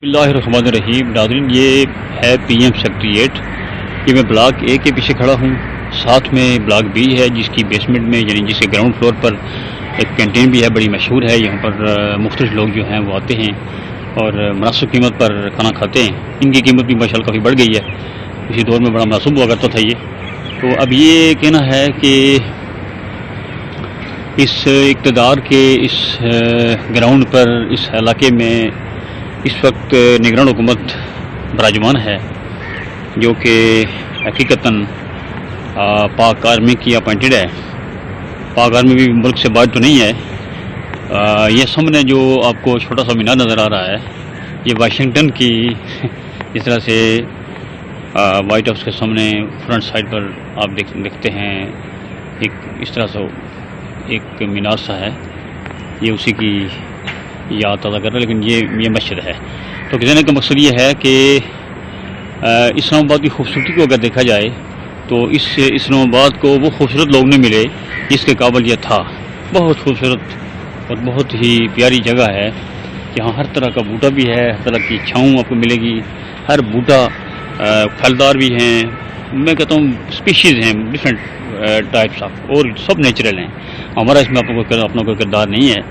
بسم اللہ الرحمن الرحیم. ناظرین، یہ ہے پی ایم سیکریٹریٹ. یہ میں بلاک اے کے پیچھے کھڑا ہوں. ساتھ میں بلاک بی ہے جس کی بیسمنٹ میں یعنی جس کے گراؤنڈ فلور پر ایک کینٹین بھی ہے، بڑی مشہور ہے. یہاں پر مختلف لوگ جو ہیں وہ آتے ہیں اور مناسب قیمت پر کھانا کھاتے ہیں. ان کی قیمت بھی ماشاءاللہ کافی بڑھ گئی ہے. اسی دور میں بڑا مناسب ہوا کرتا تھا یہ. تو اب یہ کہنا ہے کہ اس اقتدار کے اس گراؤنڈ پر اس علاقے میں اس وقت نگران حکومت براجمان ہے، جو کہ حقیقتاً پاک آرمی کی اپوائنٹڈ ہے. پاک آرمی بھی ملک سے باہر تو نہیں ہے. یہ سامنے جو آپ کو چھوٹا سا مینار نظر آ رہا ہے، یہ واشنگٹن کی اس طرح سے وائٹ ہاؤس کے سامنے فرنٹ سائڈ پر آپ دیکھتے ہیں ایک اس طرح سے ایک مینار سا ہے. یہ اسی کی یاد تازہ کر رہا ہے، لیکن یہ مسجد ہے. تو کہنے کا مقصد یہ ہے کہ اسلام آباد کی خوبصورتی کو اگر دیکھا جائے تو اس اسلام آباد کو وہ خوبصورت لوگ نہیں ملے جس کے قابل یہ تھا. بہت خوبصورت اور بہت ہی پیاری جگہ ہے. یہاں ہر طرح کا بوٹا بھی ہے، ہر طرح کی چھاؤں آپ کو ملے گی. ہر بوٹا پھلدار بھی ہیں. میں کہتا ہوں اسپیشیز ہیں ڈفرینٹ ٹائپس آف، اور سب نیچرل ہیں. ہمارا اس میں اپنا کوئی کردار نہیں ہے.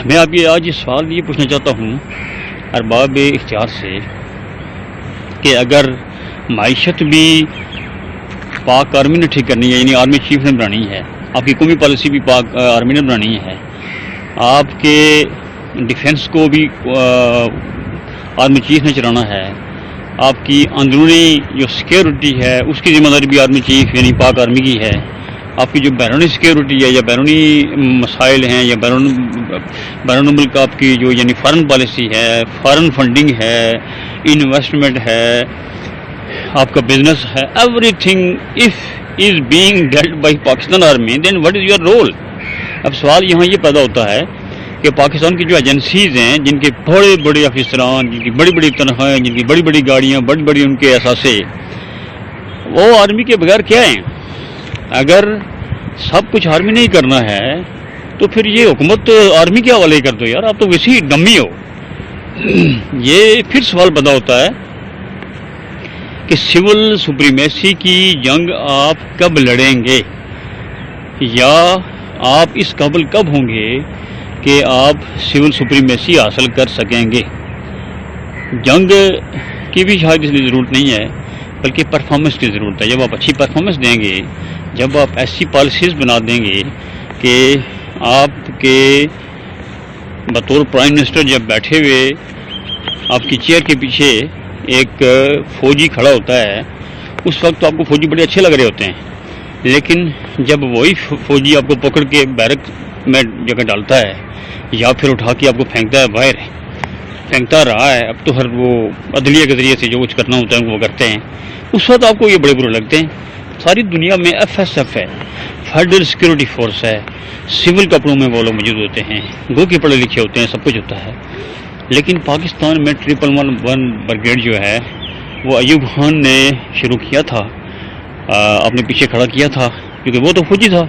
میں آپ یہ آج سوال یہ پوچھنا چاہتا ہوں ارباب اختیار سے کہ اگر معیشت بھی پاک آرمی نے ٹھیک کرنی ہے، یعنی آرمی چیف نے بنانی ہے، آپ کی قومی پالیسی بھی پاک آرمی نے بنانی ہے، آپ کے ڈیفنس کو بھی آرمی چیف نے چلانا ہے، آپ کی اندرونی جو سیکیورٹی ہے اس کی ذمہ داری بھی آرمی چیف یعنی پاک آرمی کی ہے، آپ کی جو بیرونی سیکیورٹی ہے یا بیرونی مسائل ہیں یا بیرون ملک آپ کی جو یعنی فارن پالیسی ہے، فارن فنڈنگ ہے، انویسٹمنٹ ہے، آپ کا بزنس ہے، everything if is being dealt by Pakistan army then what is your role. اب سوال یہاں یہ پیدا ہوتا ہے کہ پاکستان کی جو ایجنسیز ہیں، جن کے بڑے بڑے افسران، جن کی بڑی بڑی تنخواہیں، جن کی بڑی بڑی گاڑیاں، بڑی بڑی ان کے اثاثے، وہ آرمی کے بغیر کیا ہیں؟ اگر سب کچھ آرمی نہیں کرنا ہے تو پھر یہ حکومت آرمی کے حوالے کر دو یار، آپ تو ویسے ہی ڈمی ہو. یہ پھر سوال پیدا ہوتا ہے کہ سول سپریمیسی کی جنگ آپ کب لڑیں گے، یا آپ اس قابل کب ہوں گے کہ آپ سول سپریمیسی حاصل کر سکیں گے. جنگ کی بھی شاید اس لیے ضرورت نہیں ہے بلکہ پرفارمنس کی ضرورت ہے. جب آپ اچھی پرفارمنس دیں گے، جب آپ ایسی پالیسیز بنا دیں گے کہ آپ کے بطور پرائم منسٹر جب بیٹھے ہوئے آپ کی چیئر کے پیچھے ایک فوجی کھڑا ہوتا ہے، اس وقت تو آپ کو فوجی بڑے اچھے لگ رہے ہوتے ہیں، لیکن جب وہی فوجی آپ کو پکڑ کے بیرک میں جگہ ڈالتا ہے یا پھر اٹھا کے آپ کو پھینکتا ہے باہر، پھینکتا رہا ہے، اب تو ہر وہ عدلیہ کے ذریعے سے جو کچھ کرنا ہوتا ہے وہ کرتے ہیں، اس وقت آپ کو یہ بڑے برے لگتے ہیں. ساری دنیا میں ایف ایس ایف ہے، فیڈرل سیکورٹی فورس ہے، سول کپڑوں میں وہ لوگ موجود ہوتے ہیں، گو کے پڑھے لکھے ہوتے ہیں، سب کچھ ہوتا ہے. لیکن پاکستان میں 111 بریگیڈ جو ہے وہ ایوب خان نے شروع کیا تھا، اپنے پیچھے کھڑا کیا تھا کیونکہ وہ تو فوجی تھا.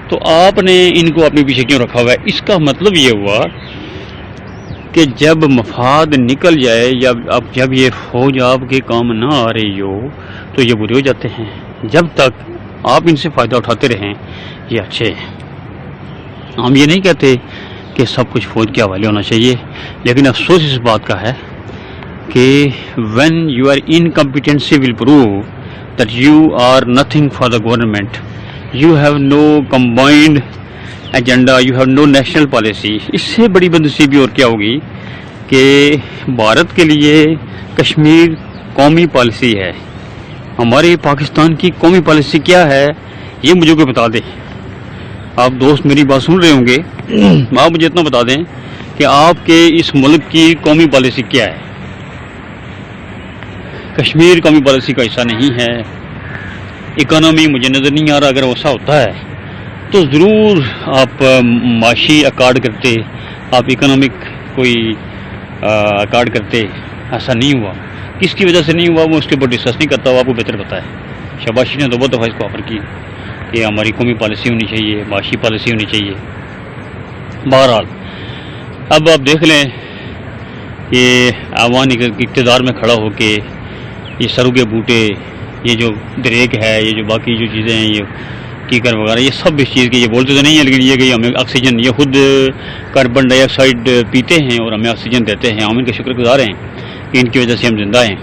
تو آپ نے ان کو اپنے پیچھے کیوں رکھا ہوا ہے؟ اس کا مطلب یہ ہوا کہ جب مفاد نکل جائے یا اب جب یہ فوج آپ کے کام نہ آ رہی ہو تو یہ برے ہو جاتے ہیں. جب تک آپ ان سے فائدہ اٹھاتے رہیں یہ اچھے ہیں. ہم یہ نہیں کہتے کہ سب کچھ فوج کے حوالے ہونا چاہیے، لیکن افسوس اس بات کا ہے کہ when your incompetency will prove that you are nothing for the government, you have no combined agenda, you have no national policy. اس سے بڑی بدنصیبی اور کیا ہوگی کہ بھارت کے لیے کشمیر قومی پالیسی ہے. ہمارے پاکستان کی قومی پالیسی کیا ہے یہ مجھے کوئی بتا دے. آپ دوست میری بات سن رہے ہوں گے، آپ مجھے اتنا بتا دیں کہ آپ کے اس ملک کی قومی پالیسی کیا ہے. کشمیر قومی پالیسی کا حصہ نہیں ہے. اکانومی مجھے نظر نہیں آ رہا. اگر ایسا ہوتا ہے تو ضرور آپ معاشی اکارڈ کرتے، آپ اکنامک کوئی اکارڈ کرتے. ایسا نہیں ہوا. کس کی وجہ سے نہیں ہوا وہ اس کے اوپر ڈسکس نہیں کرتا، وہ آپ کو بہتر پتہ ہے. شاباشی نے تو بہت دفعہ اس کو آفر کی کہ ہماری قومی پالیسی ہونی چاہیے، معاشی پالیسی ہونی چاہیے. بہرحال اب آپ دیکھ لیں کہ عوام اقتدار میں کھڑا ہو کے یہ سرو کے بوٹے، یہ جو دریک ہے، یہ جو باقی جو چیزیں ہیں، یہ کیکر وغیرہ، یہ سب اس چیز کی یہ بولتے تو نہیں ہیں، لیکن یہ کہ ہمیں آکسیجن، یہ خود کاربن ڈائی آکسائڈ پیتے ہیں اور ہمیں آکسیجن دیتے ہیں. ہم ان کے شکر گزار ہیں کہ ان کی وجہ سے ہم زندہ ہیں.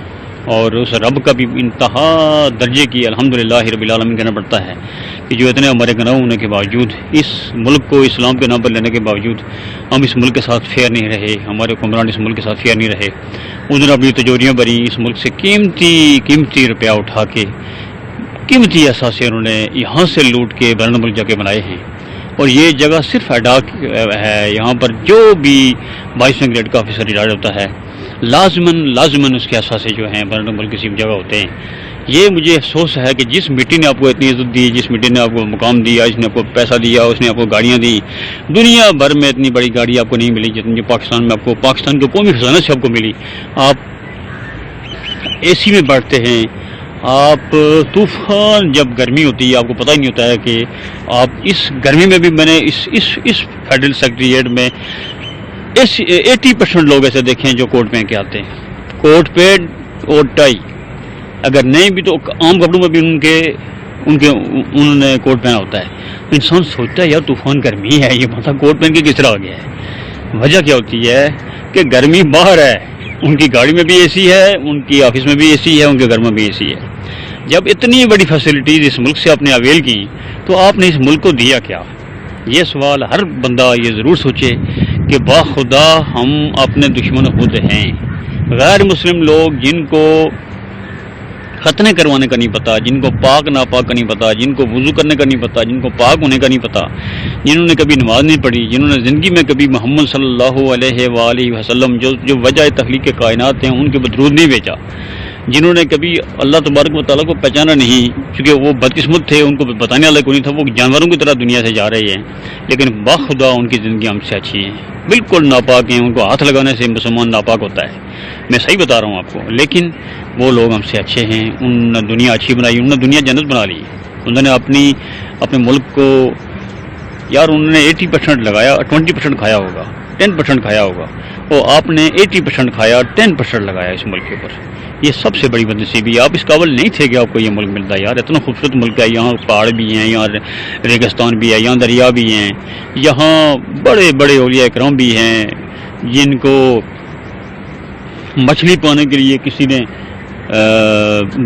اور اس رب کا بھی انتہا درجے کی الحمدللہ رب العالمین کہنا پڑتا ہے کہ جو اتنے ہمارے گناہ ہونے کے باوجود، اس ملک کو اسلام کے نام پر لینے کے باوجود ہم اس ملک کے ساتھ فیئر نہیں رہے، ہمارے حکمران اس ملک کے ساتھ فیئر نہیں رہے. انہوں نے اپنی تجوریاں بری، اس ملک سے قیمتی روپیہ اٹھا کے قیمتی اثاثے انہوں نے یہاں سے لوٹ کے بیرون ملک جا کے بنائے ہیں. اور یہ جگہ صرف ایڈاک ہے، یہاں پر جو بھی 22ویں گریڈ کا آفیسر ریٹائر ہوتا ہے لازماً اس کے اثاثے جو ہیں بیرون ملک کسی جگہ ہوتے ہیں. یہ مجھے افسوس ہے کہ جس مٹی نے آپ کو اتنی عزت دی، جس مٹی نے آپ کو مقام دیا، اس نے آپ کو پیسہ دیا، اس نے آپ کو گاڑیاں دی، دنیا بھر میں اتنی بڑی گاڑی آپ کو نہیں ملی جتنی پاکستان میں آپ کو، پاکستان کے قومی خزانہ سے آپ کو ملی. آپ اے سی میں بیٹھتے ہیں، آپ طوفان جب گرمی ہوتی ہے آپ کو پتہ ہی نہیں ہوتا ہے کہ آپ اس گرمی میں بھی، میں نے اس فیڈرل سیکریٹریٹ میں 80% لوگ ایسے دیکھیں جو کوٹ پہن کے آتے ہیں، کوٹ پینٹ اور ٹائی، اگر نہیں بھی تو عام کپڑوں میں بھی انہوں نے کوٹ پہنا ہوتا ہے. انسان سوچتا ہے یار طوفان گرمی ہے، یہ بندہ کوٹ پہن کے کس طرح آ گیا ہے. وجہ کیا ہوتی ہے کہ گرمی باہر ہے، ان کی گاڑی میں بھی اے سی ہے، ان کی آفس میں بھی اے سی ہے، ان کے گھر میں بھی اے سی ہے. جب اتنی بڑی فیسلٹیز اس ملک سے آپ نے اویل کی تو آپ نے اس ملک کو دیا کیا؟ یہ سوال ہر بندہ یہ ضرور سوچے کہ باخدا ہم اپنے دشمن خود ہیں. غیر مسلم لوگ جن کو ختنے کروانے کا نہیں پتا، جن کو پاک ناپاک کا نہیں پتا، جن کو وضو کرنے کا نہیں پتا، جن کو پاک ہونے کا نہیں پتا، جنہوں نے کبھی نماز نہیں پڑھی، جنہوں نے زندگی میں کبھی محمد صلی اللہ علیہ وآلہ وسلم جو وجہ تخلیق کائنات ہیں ان کے بدرود نہیں بیچا، جنہوں نے کبھی اللہ تبارک و تعالیٰ کو پہچانا نہیں، چونکہ وہ بدقسمت تھے، ان کو بتانے والا کوئی نہیں تھا، وہ جانوروں کی طرح دنیا سے جا رہے ہیں، لیکن باخدا ان کی زندگی ہم سے اچھی ہے. بالکل ناپاک ہیں، ان کو ہاتھ لگانے سے مسلمان ناپاک ہوتا ہے، میں صحیح بتا رہا ہوں آپ کو، لیکن وہ لوگ ہم سے اچھے ہیں. انہوں نے دنیا اچھی بنائی، انہوں نے دنیا جنت بنا لی. انہوں نے اپنے ملک کو، یار انہوں نے 80% لگایا، 20% کھایا ہوگا، 10% کھایا ہوگا، اور آپ نے 80% کھایا، 10% لگایا اس ملک کے اوپر. یہ سب سے بڑی بدنصیبی. آپ اس قابل نہیں تھے کہ آپ کو یہ ملک ملتا ہے. یار اتنا خوبصورت ملک ہے، یہاں پہاڑ بھی ہیں، یہاں ریگستان بھی ہے، یہاں دریا بھی ہیں، یہاں بڑے بڑے اولیاء کرام بھی ہیں جن کو مچھلی پانے کے لیے کسی نے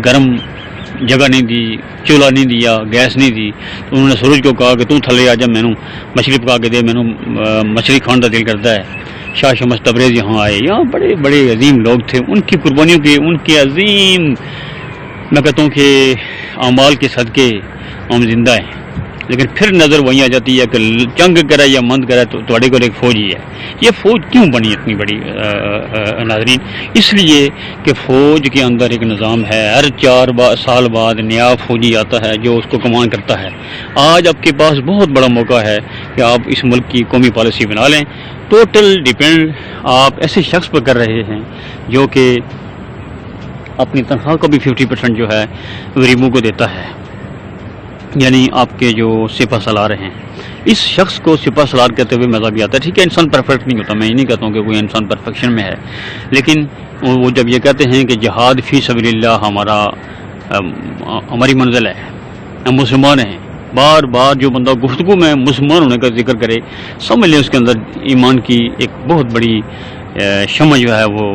گرم جگہ نہیں دی، چولہا نہیں دیا، گیس نہیں دی، تو انہوں نے سورج کو کہا کہ تم تھلے آ جا، مینوں مچھلی پکا کے دے، مینوں مچھلی کھان کا دل کرتا ہے. شاہ شمس تبریز یہاں آئے، یہاں بڑے بڑے عظیم لوگ تھے، ان کی قربانیوں کے، ان کے عظیم میں کہتا ہوں کہ اعمال کے صدقے ہم زندہ ہیں. لیکن پھر نظر وہیں آ جاتی ہے کہ جنگ کرے یا مند کرے تو تھوڑے کو ایک فوج ہی ہے. یہ فوج کیوں بنی اتنی بڑی ناظرین؟ اس لیے کہ فوج کے اندر ایک نظام ہے، ہر 4 سال بعد نیا فوجی آتا ہے جو اس کو کمان کرتا ہے. آج آپ کے پاس بہت بڑا موقع ہے کہ آپ اس ملک کی قومی پالیسی بنا لیں. ٹوٹل ڈیپینڈ آپ ایسے شخص پر کر رہے ہیں جو کہ اپنی تنخواہ کا بھی 50% جو ہے غریبوں کو دیتا ہے، یعنی آپ کے جو سپہ سالار ہیں. اس شخص کو سپہ سالار کہتے ہوئے مزہ بھی آتا ہے. ٹھیک ہے، انسان پرفیکٹ نہیں ہوتا، میں یہ نہیں کہتا ہوں کہ کوئی انسان پرفیکشن میں ہے، لیکن وہ جب یہ کہتے ہیں کہ جہاد فی سبیل اللہ ہماری منزل ہے، ہم مسلمان ہیں، بار بار جو بندہ گفتگو میں مسلمان ہونے کا ذکر کرے سمجھ لیں اس کے اندر ایمان کی ایک بہت بڑی شمع جو ہے وہ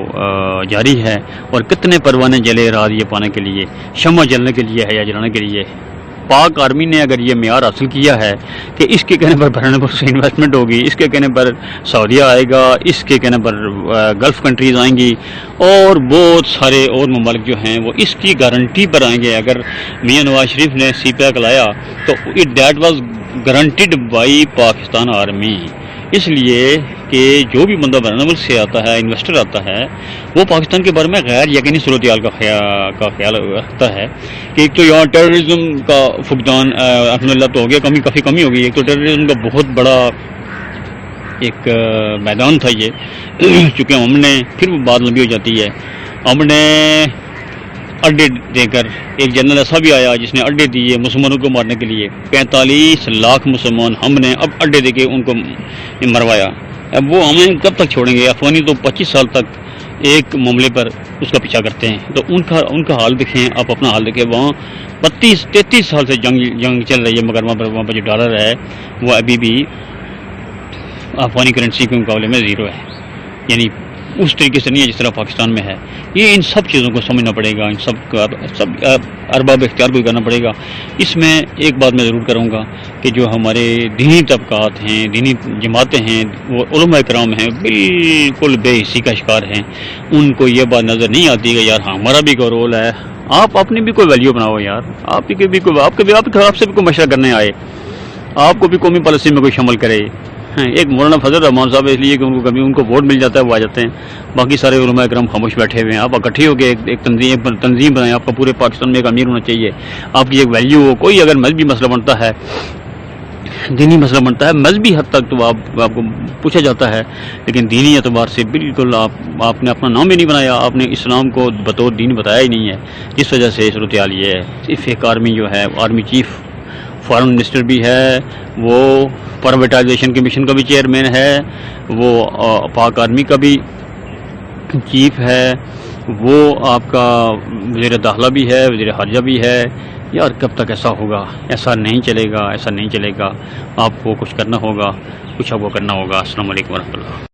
جاری ہے. اور کتنے پروانے جلے رات یہ پانے کے لیے، شمع جلنے کے لیے ہے یا جلانے کے لیے. پاک آرمی نے اگر یہ معیار حاصل کیا ہے کہ اس کے کہنے پر بھرنے پر انویسٹمنٹ ہوگی، اس کے کہنے پر سعودیہ آئے گا، اس کے کہنے پر گلف کنٹریز آئیں گی، اور بہت سارے اور ممالک جو ہیں وہ اس کی گارنٹی پر آئیں گے. اگر میاں نواز شریف نے سی پیک لایا تو that was guaranteed by Pakistan army. اس لیے کہ جو بھی بندہ بیرون ملک سے آتا ہے، انویسٹر آتا ہے، وہ پاکستان کے بارے میں غیر یقینی صورتحال کا خیال رکھتا ہے کہ ایک تو یہاں ٹیررزم کا فقدان الحمدللہ تو ہو گیا، کافی کمی ہو گئی. ایک تو ٹیررزم کا بہت بڑا ایک میدان تھا یہ، چونکہ ہم نے پھر وہ بات لمبی ہو جاتی ہے، ہم نے اڈے دے کر، ایک جنرل ایسا بھی آیا جس نے اڈے دیے مسلمانوں کو مارنے کے لیے، 45 لاکھ مسلمان ہم نے اب اڈے دے کے ان کو مروایا. اب وہ ہمیں کب تک چھوڑیں گے؟ افغانی تو 25 سال تک ایک معاملے پر اس کا پیچھا کرتے ہیں. تو ان کا حال دیکھیں, آپ اپنا حال دیکھیں. وہاں 32-33 سال سے جنگ چل رہی ہے, مگر وہاں پر جو ڈالر ہے وہ ابھی بھی افغانی کرنسی کے مقابلے میں زیرو ہے, یعنی اس طریقے سے نہیں ہے جس طرح پاکستان میں ہے. یہ ان سب چیزوں کو سمجھنا پڑے گا, ان سب ارباب اختیار کو کرنا پڑے گا. اس میں ایک بات میں ضرور کروں گا کہ جو ہمارے دینی طبقات ہیں, دینی جماعتیں ہیں, وہ علماء کرام ہیں, بالکل بے حسی کا شکار ہیں. ان کو یہ بات نظر نہیں آتی کہ یار ہمارا بھی کوئی رول ہے. آپ اپنی بھی کوئی ویلیو بناؤ یار, آپ سے بھی کوئی مشورہ کرنے آئے, آپ کو بھی قومی پالیسی میں کوئی شامل کرے. ایک مولانا فضل رحمان صاحب اس لیے کہ ان کو ووٹ مل جاتا ہے وہ آ جاتے ہیں, باقی سارے علماء کرام خاموش بیٹھے ہوئے ہیں. آپ اکٹھے ہو کے ایک تنظیم بنائیں. آپ کا پورے پاکستان میں ایک امیر ہونا چاہیے, آپ کی ایک ویلیو ہو. کوئی اگر مذہبی مسئلہ بنتا ہے, دینی مسئلہ بنتا ہے, مذہبی حد تک تو آپ کو پوچھا جاتا ہے, لیکن دینی اعتبار سے بالکل آپ نے اپنا نام ہی نہیں بنایا, آپ نے اسلام کو بطور دین بتایا ہی نہیں ہے, جس وجہ سے صورتحال یہ ہے. صرف ایک آرمی جو ہے, آرمی چیف فارن منسٹر بھی ہے, وہ پرائیویٹائزیشن کمیشن کا بھی چیئرمین ہے, وہ پاک آرمی کا بھی چیف ہے, وہ آپ کا وزیر داخلہ بھی ہے, وزیر خارجہ بھی ہے. یار کب تک ایسا ہوگا؟ ایسا نہیں چلے گا, ایسا نہیں چلے گا. آپ کو کچھ کرنا ہوگا, کچھ آپ کو کرنا ہوگا. السلام علیکم ورحمۃ اللہ.